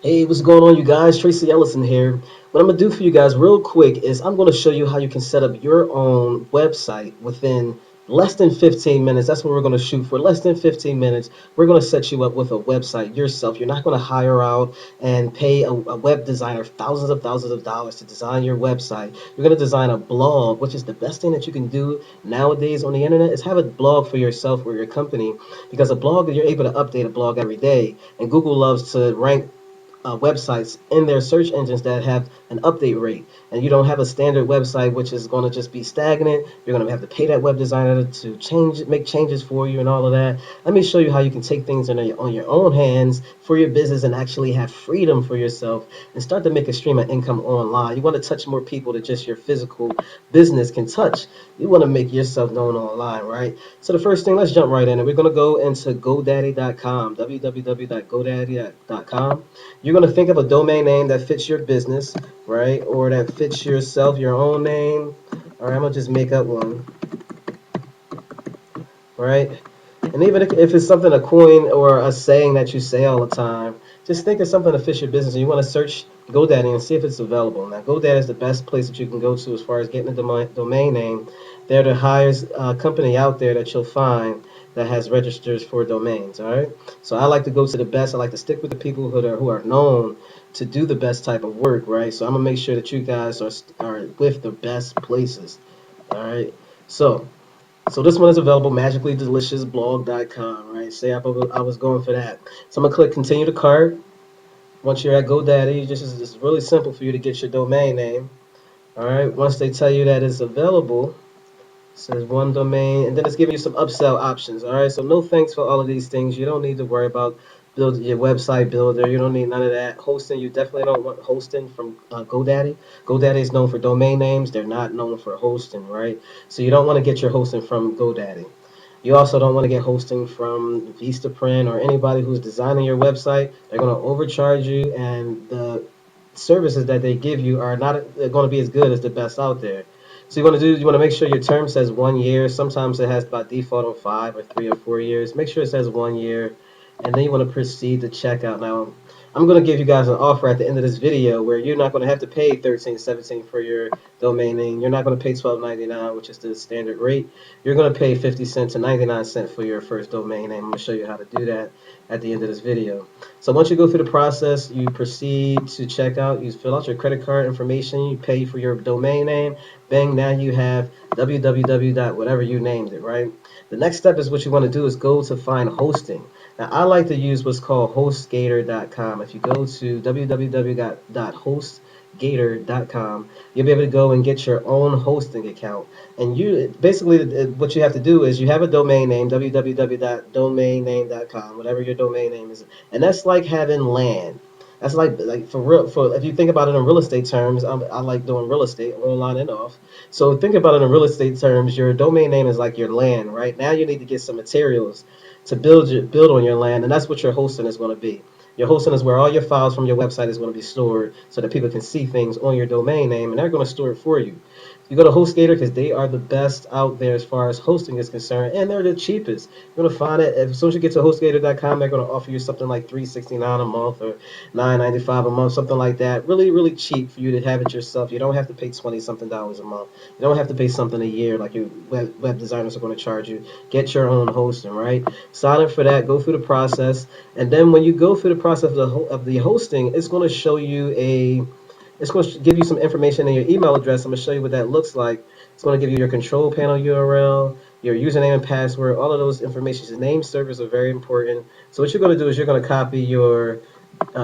Hey, what's going on, you guys? Tracy Ellison here. What I'm gonna do for you guys real quick is I'm gonna show you how you can set up your own website within less than 15 minutes. That's what we're gonna shoot for. Less than 15 minutes. We're gonna set you up with a website yourself. You're not gonna hire out and pay a web designer thousands of dollars to design your website. You're gonna design a blog, which is the best thing that you can do nowadays on the internet is have a blog for yourself or your company because a blog you're able to update a blog every day and Google loves to rank websites in their search engines that have an update rate, and you don't have a standard website which is going to just be stagnant. You're going to have to pay that web designer to make changes for you and all of that. Let me show you how you can take things on your own hands for your business and actually have freedom for yourself and start to make a stream of income online. You want to touch more people than just your physical business can touch. You want to make yourself known online, right? So the first thing, let's jump right in, and we're going to go into GoDaddy.com, www.godaddy.com. You're going to think of a domain name that fits your business, right? Or that fits yourself, your own name. All right, I'm going to just make up one, right? And even if it's something, a coin or a saying that you say all the time, just think of something that fits your business. And you want to search GoDaddy and see if it's available. Now, GoDaddy is the best place that you can go to as far as getting a domain name. They're the highest company out there that you'll find that has registers for domains. All right. So I like to go to the best. I like to stick with the people who are known to do the best type of work. Right. So I'm gonna make sure that you guys are with the best places. All right. So so this one is available, magicallydeliciousblog.com, right? Say I was going for that. So I'm gonna click continue to cart. Once you're at GoDaddy, it's really simple for you to get your domain name. All right. Once they tell you that it's available, it says one domain, and then it's giving you some upsell options. All right. So no thanks for all of these things. You don't need to worry about build your website builder. You don't need none of that. Hosting, you definitely don't want hosting from GoDaddy. GoDaddy is known for domain names. They're not known for hosting, right? So you don't want to get your hosting from GoDaddy. You also don't want to get hosting from Vistaprint or anybody who's designing your website. They're going to overcharge you, and the services that they give you are not going to be as good as the best out there. So you want to make sure your term says 1 year. Sometimes it has by default on 5 or 3 or 4 years. Make sure it says 1 year, and then you want to proceed to checkout. Now, I'm going to give you guys an offer at the end of this video where you're not going to have to pay 13, 17 for your domain name. You're not going to pay 12.99, which is the standard rate. You're going to pay 50 cents to 99 cents for your first domain name. I'm going to show you how to do that at the end of this video. So once you go through the process, you proceed to checkout. You fill out your credit card information. You pay for your domain name. Bang, now you have www. Whatever you named it, right? The next step is what you want to do is go to find hosting. Now, I like to use what's called HostGator.com. If you go to www.hostgator.com, you'll be able to go and get your own hosting account. And you basically what you have to do is you have a domain name, www.domainname.com, whatever your domain name is, and that's like having land. That's like for real. For if you think about it in real estate terms, I like doing real estate, online and off. So think about it in real estate terms. Your domain name is like your land, right? Now you need to get some materials to build on your land, and that's what your hosting is going to be. Your hosting is where all your files from your website is going to be stored, so that people can see things on your domain name, and they're going to store it for you. You go to HostGator because they are the best out there as far as hosting is concerned, and they're the cheapest. You're gonna find it as soon as you get to HostGator.com. They're gonna offer you something like $3.69 a month or $9.95 a month, something like that. Really, really cheap for you to have it yourself. You don't have to pay 20 something dollars a month. You don't have to pay something a year like your web designers are going to charge you. Get your own hosting, right? Sign up for that. Go through the process, and then when you go through the process of the hosting, it's going to show you it's going to give you some information in your email address. I'm going to show you what that looks like. It's going to give you your control panel URL, your username and password, all of those information. Your name servers are very important. So what you're going to do is you're going to copy your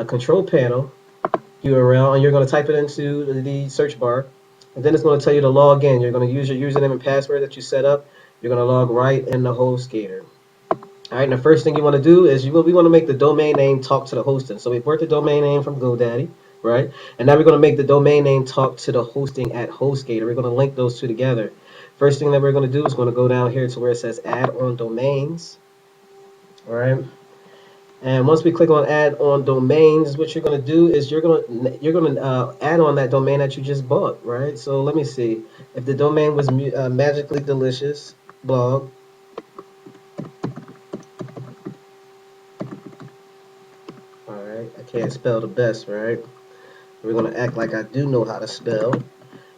control panel URL and you're going to type it into the search bar. And then it's going to tell you to log in. You're going to use your username and password that you set up. You're going to log right in the HostGator. All right, and the first thing you want to do is we want to make the domain name talk to the hosting. So we brought the domain name from GoDaddy, right? And now we're going to make the domain name talk to the hosting at HostGator. We're going to link those two together. First thing that we're going to do is going to go down here to where it says add on domains, all right? And once we click on add on domains, what you're going to do is you're going to add on that domain that you just bought, right? So let me see. If the domain was magically delicious blog, all right? I can't spell the best, right? We're gonna act like I do know how to spell.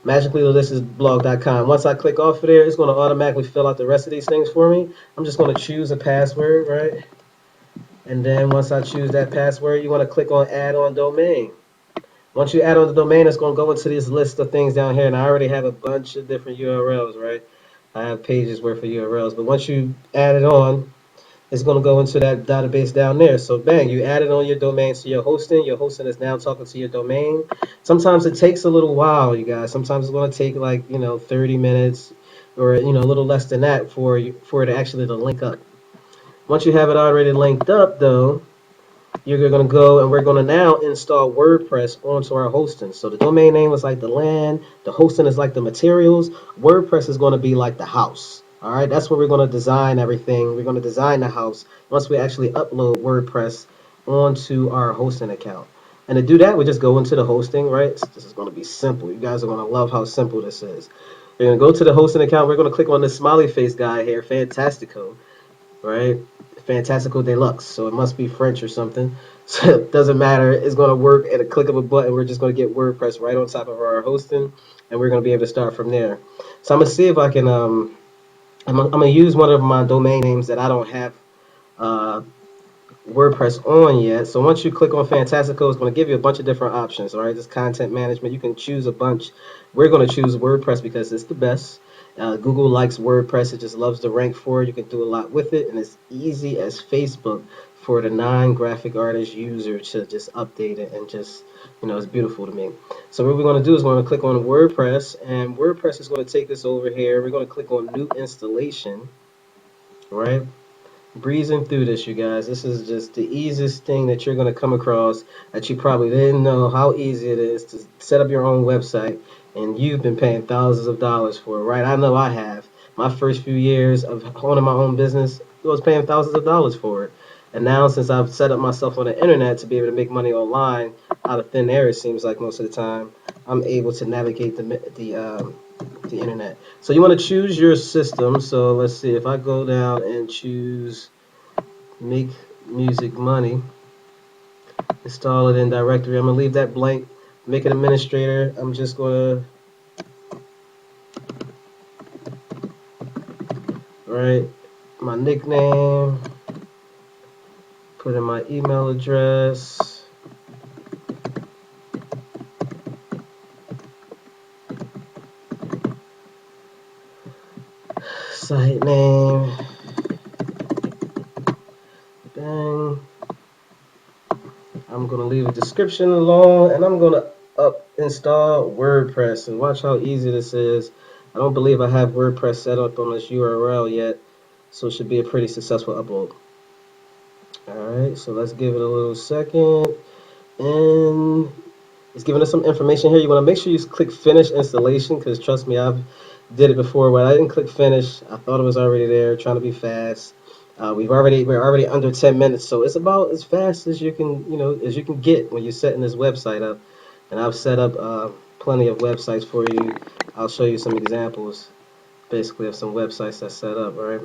Magicallydeliciousblog.com. Once I click off of there, it's gonna automatically fill out the rest of these things for me. I'm just gonna choose a password, right? And then once I choose that password, you wanna click on add on domain. Once you add on the domain, it's going to go into this list of things down here, and I already have a bunch of different URLs, right? I have pages worth of URLs, but once you add it on, it's going to go into that database down there. So bang, you added on your domain to your hosting. Your hosting is now talking to your domain. Sometimes it takes a little while, you guys. Sometimes it's going to take like 30 minutes or a little less than that for it actually to link up. Once you have it already linked up, though, you're going to go and we're going to now install WordPress onto our hosting. So the domain name is like the land, the hosting is like the materials, WordPress is going to be like the house. All right, that's where we're going to design everything. We're going to design the house once we actually upload WordPress onto our hosting account. And to do that, we just go into the hosting, right? This is going to be simple. You guys are going to love how simple this is. We're going to go to the hosting account. We're going to click on the smiley face guy here, Fantastico, right? Fantastical Deluxe. So it must be French or something. So it doesn't matter. It's going to work at a click of a button. We're just going to get WordPress right on top of our hosting, and we're going to be able to start from there. So I'm going to see if I can. I'm going to use one of my domain names that I don't have uh, WordPress on yet. So once you click on Fantastico, it's going to give you a bunch of different options. All right, this content management. You can choose a bunch. We're going to choose WordPress because it's the best. Google likes WordPress. It just loves to rank for it. You can do a lot with it, and it's easy as Facebook for the non-graphic artist user to just update it and just, it's beautiful to me. So what we're going to do is we're going to click on WordPress, and WordPress is going to take us over here. We're going to click on New Installation, right? Breezing through this, you guys. This is just the easiest thing that you're going to come across that you probably didn't know how easy it is to set up your own website, and you've been paying thousands of dollars for it, right? I know I have. My first few years of owning my own business, I was paying thousands of dollars for it. And now, since I've set up myself on the internet to be able to make money online out of thin air, it seems like most of the time, I'm able to navigate the internet. So you want to choose your system. So let's see if I go down and choose Make Music Money, install it in directory. I'm gonna leave that blank. Make an administrator. I'm just gonna write my nickname, put in my email address. Site name. Bang. I'm going to leave a description alone, and I'm going to install WordPress. And watch how easy this is. I don't believe I have WordPress set up on this URL yet, so it should be a pretty successful upload. Alright, so let's give it a little second. And it's giving us some information here. You want to make sure you click Finish Installation, because trust me, I've did it before. When I didn't click Finish, I thought it was already there, trying to be fast. We're already under 10 minutes, so it's about as fast as you can get when you're setting this website up. And I've set up plenty of websites for you. I'll show you some examples, basically, of some websites that's set up. All right.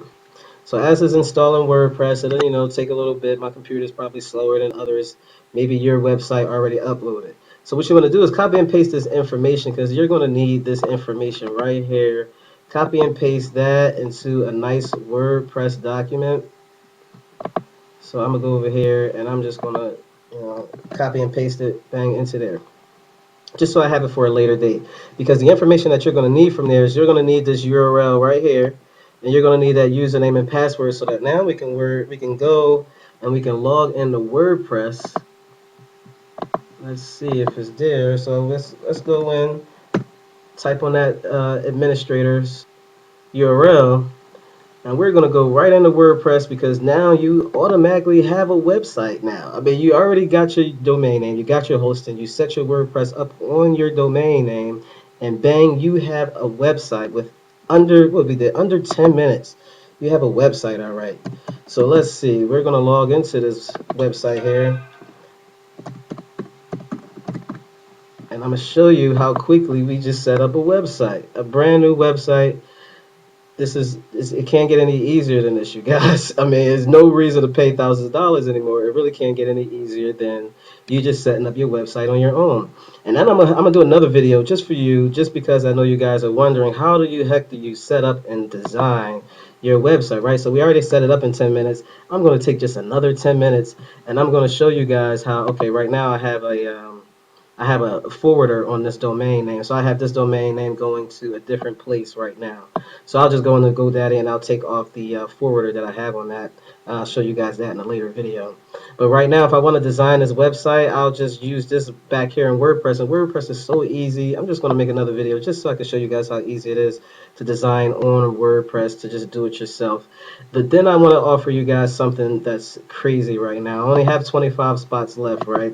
So as it's installing WordPress, it'll take a little bit. My computer's probably slower than others. Maybe your website already uploaded. So what you want to do is copy and paste this information, because you're going to need this information right here. Copy and paste that into a nice WordPress document. So I'm going to go over here and I'm just going to copy and paste it bang into there, just so I have it for a later date. Because the information that you're going to need from there is you're going to need this URL right here, and you're going to need that username and password, so that now we can go and we can log into WordPress. Let's see if it's there. So let's go in, type on that administrator's URL, and we're going to go right into WordPress, because now you automatically have a website now. I mean, you already got your domain name, you got your hosting, you set your WordPress up on your domain name, and bang, you have a website with under 10 minutes. You have a website, all right. So let's see. We're going to log into this website here, and I'm going to show you how quickly we just set up a website, a brand new website. It can't get any easier than this, you guys. I mean, there's no reason to pay thousands of dollars anymore. It really can't get any easier than you just setting up your website on your own. And then I'm gonna do another video just for you, just because I know you guys are wondering how do you set up and design your website, right? So we already set it up in 10 minutes. I'm gonna take just another 10 minutes, and I'm gonna show you guys how. Okay, right now I have a forwarder on this domain name. So I have this domain name going to a different place right now. So I'll just go into GoDaddy and I'll take off the forwarder that I have on that. I'll show you guys that in a later video. But right now, if I want to design this website, I'll just use this back here in WordPress. And WordPress is so easy. I'm just going to make another video just so I can show you guys how easy it is to design on WordPress, to just do it yourself. But then I want to offer you guys something that's crazy right now. I only have 25 spots left, right?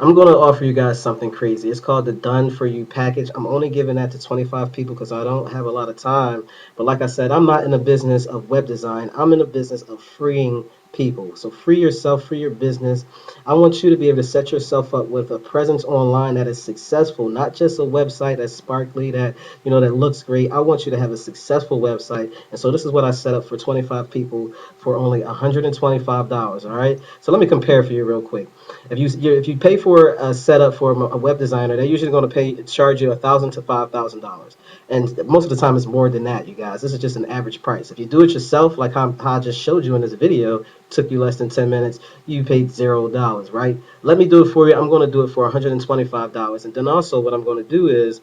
I'm going to offer you guys something crazy. It's called the Done For You package. I'm only giving that to 25 people because I don't have a lot of time. But like I said, I'm not in the business of web design. I'm in the business of freeing people. So free yourself, free your business. I want you to be able to set yourself up with a presence online that is successful, not just a website that's sparkly, that that looks great. I want you to have a successful website. And so this is what I set up for 25 people for only $125. All right. So let me compare for you real quick. If you pay for a setup for a web designer, they're usually going to charge you $1,000 to $5,000, and most of the time it's more than that. You guys, this is just an average price. If you do it yourself, like how I just showed you in this video, took you less than 10 minutes, you paid $0, right? Let me do it for you. I'm going to do it for $125, and then also what I'm going to do is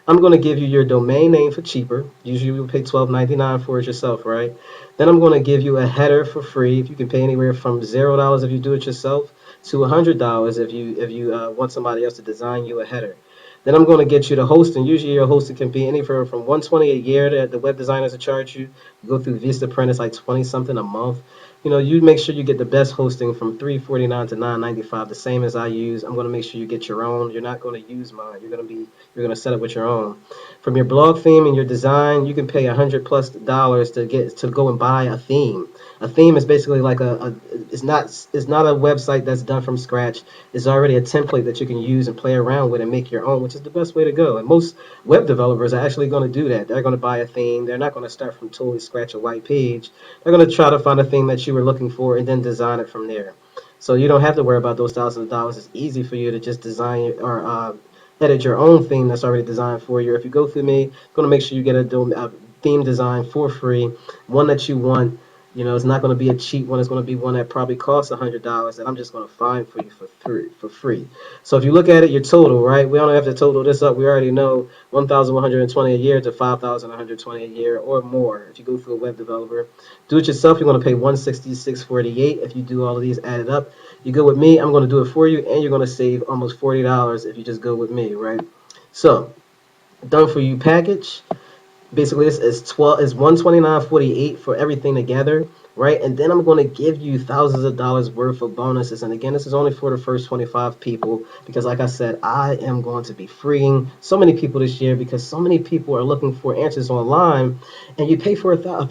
I'm going to give you your domain name for cheaper. Usually you pay $12.99 for it yourself, right? Then I'm going to give you a header for free. If you can pay anywhere from $0 if you do it yourself to $100 if you want somebody else to design you a header. Then I'm going to get you the hosting. Usually your hosting can be anywhere from $120 a year that the web designers will charge you. You go through Vistaprint, it's like 20 something a month. You make sure you get the best hosting from $349 to $995, the same as I use. I'm going to make sure you get your own. You're not going to use mine. You're going to set up with your own. From your blog theme and your design, you can pay $100+ to go and buy a theme. A theme is basically like it's not a website that's done from scratch. It's already a template that you can use and play around with and make your own, which is the best way to go. And most web developers are actually going to do that. They're going to buy a theme. They're not going to start from totally scratch a white page. They're going to try to find a theme that you were looking for and then design it from there. So you don't have to worry about those thousands of dollars. It's easy for you to just design or edit your own theme that's already designed for you. If you go through me, I'm going to make sure you get a theme design for free, one that you want. It's not going to be a cheap one. It's going to be one that probably costs $100 that I'm just going to find for you for free. So if you look at it, your total, right? We don't have to total this up. We already know 1,120 a year to 5,120 a year or more. If you go through a web developer, do it yourself, you're going to pay $166.48. If you do all of these added up, you go with me. I'm going to do it for you, and you're going to save almost $40 if you just go with me, right? So, Done For You package. Basically, this is 129.48 for everything together, right? And then I'm going to give you thousands of dollars worth of bonuses. And again, this is only for the first 25 people because, like I said, I am going to be freeing so many people this year because so many people are looking for answers online, and you pay for a $1,000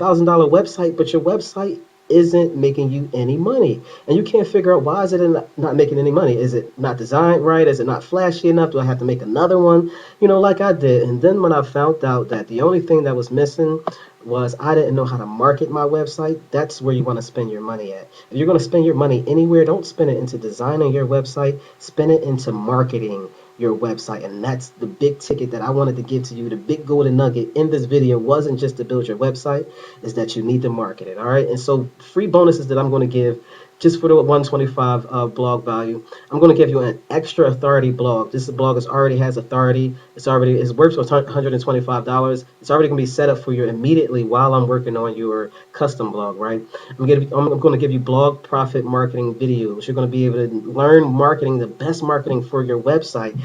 website, but your website isn't making you any money, and you can't figure out why is it not making any money. Is it not designed right? Is it not flashy enough? Do I have to make another one, like I did? And then when I found out that the only thing that was missing was I didn't know how to market my website. That's where you want to spend your money at. If you're going to spend your money anywhere, don't spend it into designing your website, spend it into marketing your website. And that's the big ticket that I wanted to give to you. The big golden nugget in this video wasn't just to build your website, is that you need to market it. All right. And so free bonuses that I'm going to give just for the 125 blog value, I'm going to give you an extra authority blog. This blog already has authority. It's worth $125. It's already going to be set up for you immediately while I'm working on your custom blog, right? I'm going to give you blog profit marketing videos. You're going to be able to learn marketing, the best marketing for your website.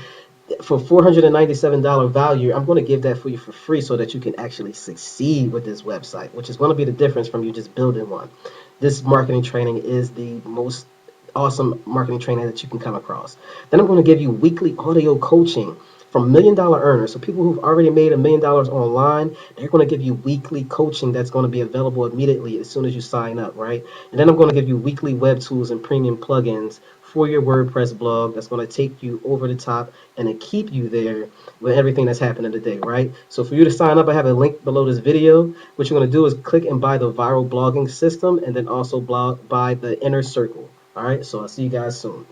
For $497 value, I'm going to give that for you for free so that you can actually succeed with this website, which is going to be the difference from you just building one. This marketing training is the most awesome marketing training that you can come across. Then I'm going to give you weekly audio coaching from $1 Million Earners. So people who've already made $1 million online, they're going to give you weekly coaching that's going to be available immediately as soon as you sign up, right? And then I'm going to give you weekly web tools and premium plugins for your WordPress blog that's going to take you over the top and to keep you there with everything that's happening today, right? So for you to sign up, I have a link below this video. What you're going to do is click and buy the viral blogging system and then also buy the inner circle. All right, so I'll see you guys soon.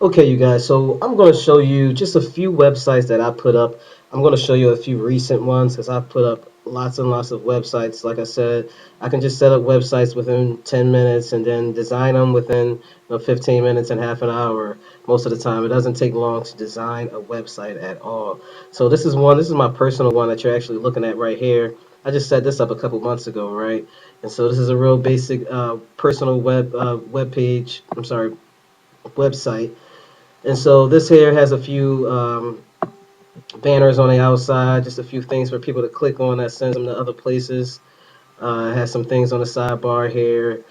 Okay, you guys, so I'm going to show you just a few websites that I put up. I'm going to show you a few recent ones because I've put up lots and lots of websites. Like I said, I can just set up websites within 10 minutes and then design them within 15 minutes and half an hour most of the time. It doesn't take long to design a website at all. So this is one, this is my personal one that you're actually looking at right here. I just set this up a couple months ago, right? And so this is a real basic personal web page, I'm sorry, website. And so this here has a few banners on the outside, just a few things for people to click on that sends them to other places. It has some things on the sidebar here.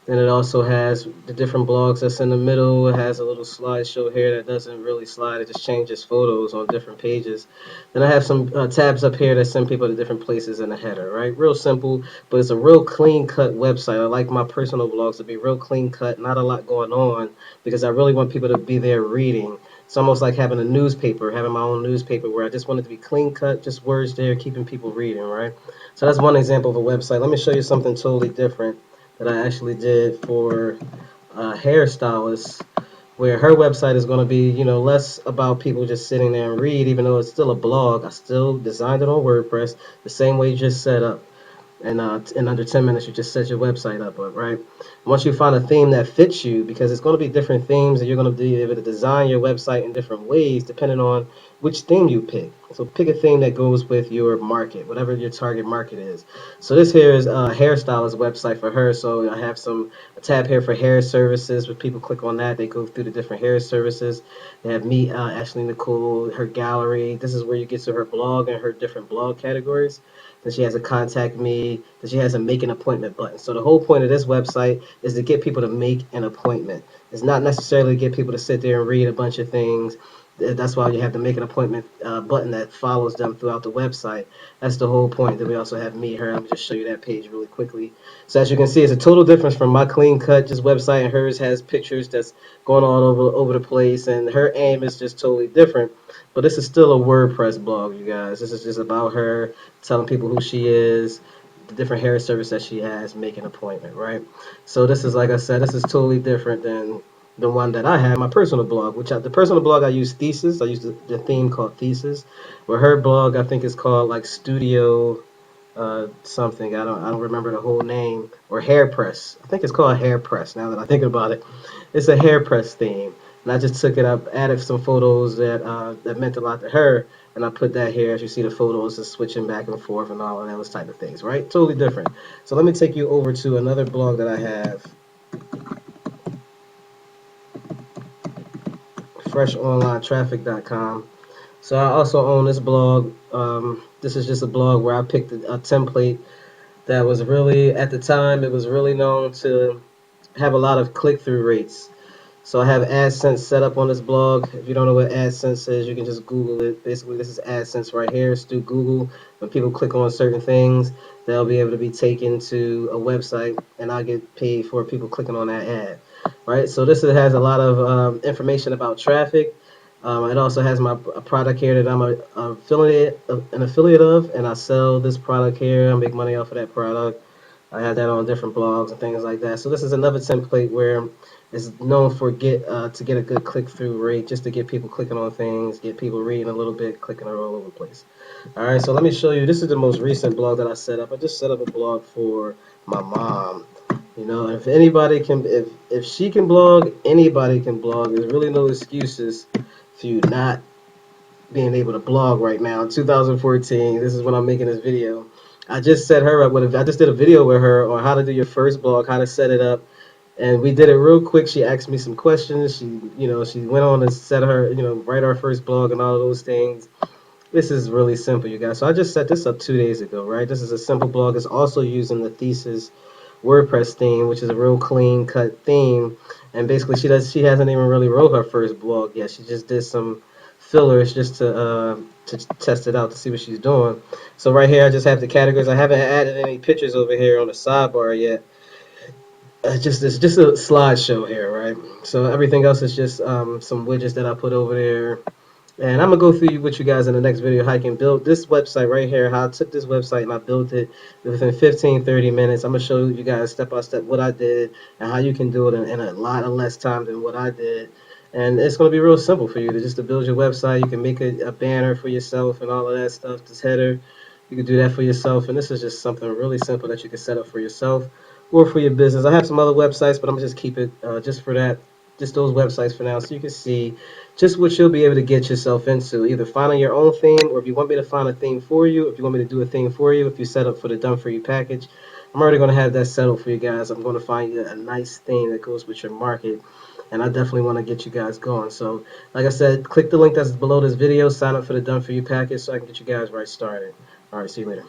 Then it also has the different blogs that's in the middle. It has a little slideshow here that doesn't really slide. It just changes photos on different pages. Then I have some tabs up here that send people to different places in the header, right? Real simple, but it's a real clean-cut website. I like my personal blogs to be real clean-cut, not a lot going on, because I really want people to be there reading. It's almost like having a newspaper, having my own newspaper where I just want it to be clean-cut, just words there, keeping people reading, right? So that's one example of a website. Let me show you something totally different that I actually did for a hairstylist, where her website is going to be, less about people just sitting there and read, even though it's still a blog. I still designed it on WordPress the same way you just set up. And in under 10 minutes, you just set your website up, right? Once you find a theme that fits you, because it's going to be different themes, and you're going to be able to design your website in different ways depending on which theme you pick. So pick a theme that goes with your market, whatever your target market is. So this here is a hairstylist website for her. So I have a tab here for hair services. When people click on that, they go through the different hair services. They have me, Ashley Nicole, her gallery. This is where you get to her blog and her different blog categories. Then she has a contact me. Then she has a make an appointment button. So the whole point of this website is to get people to make an appointment. It's not necessarily to get people to sit there and read a bunch of things. That's why you have the make an appointment button that follows them throughout the website. That's the whole point. Then we also have me, her. Let me just show you that page really quickly. So as you can see, it's a total difference from my clean cut just website, and hers has pictures that's going all over the place, and her aim is just totally different. But this is still a WordPress blog, you guys. This is just about her telling people who she is, the different hair service that she has, make an appointment, right? So this is, like I said, this is totally different than the one that I had, my personal blog, the personal blog I use Thesis. I use the theme called Thesis, where her blog I think is called like Studio something. I don't remember the whole name, or Hair Press. I think it's called Hair Press now that I think about it. It's a hair press theme. And I just took it up, added some photos that meant a lot to her, and I put that here. As you see, the photos are switching back and forth and all of those type of things, right? Totally different. So let me take you over to another blog that I have, FreshOnlineTraffic.com. So I also own this blog. This is just a blog where I picked a template that was really, at the time, it was really known to have a lot of click-through rates. So I have AdSense set up on this blog. If you don't know what AdSense is, you can just Google it. Basically, this is AdSense right here. It's through Google. When people click on certain things, they'll be able to be taken to a website, and I get paid for people clicking on that ad. Right. So this has a lot of information about traffic. It also has a product here that I'm an affiliate of, and I sell this product here. I make money off of that product. I have that on different blogs and things like that. So this is another template where it's known for to get a good click-through rate, just to get people clicking on things, get people reading a little bit, clicking all over the place. All right, so let me show you. This is the most recent blog that I set up. I just set up a blog for my mom. If anybody can, if she can blog, anybody can blog. There's really no excuses for you not being able to blog right now in 2014. This is when I'm making this video. I just set her up I just did a video with her on how to do your first blog, how to set it up, and we did it real quick. She asked me some questions. She went on and set write our first blog and all of those things. This is really simple, you guys. So I just set this up 2 days ago, right? This is a simple blog. It's also using the Thesis WordPress theme, which is a real clean cut theme. And basically, she hasn't even really wrote her first blog yet. She just did some fillers just to test it out to see what she's doing. So right here, I just have the categories. I haven't added any pictures over here on the sidebar yet. it's just a slideshow here, right? So everything else is just some widgets that I put over there. And I'm gonna go through with you guys in the next video how you can build this website right here, how I took this website and I built it within 15-30 minutes. I'm gonna show you guys step by step what I did and how you can do it in a lot of less time than what I did. And it's gonna be real simple for you to just to build your website. You can make a banner for yourself and all of that stuff, this header. You can do that for yourself, and this is just something really simple that you can set up for yourself or for your business. I have some other websites, but I'm gonna just keep it just for that, just those websites for now, so you can see just what you'll be able to get yourself into. Either finding your own theme, or if you want me to find a theme for you, if you want me to do a theme for you, if you set up for the done for you package, I'm already gonna have that settled for you guys. I'm gonna find you a nice theme that goes with your market. And I definitely want to get you guys going. So, like I said, click the link that's below this video, sign up for the Done For You package so I can get you guys right started. All right, see you later.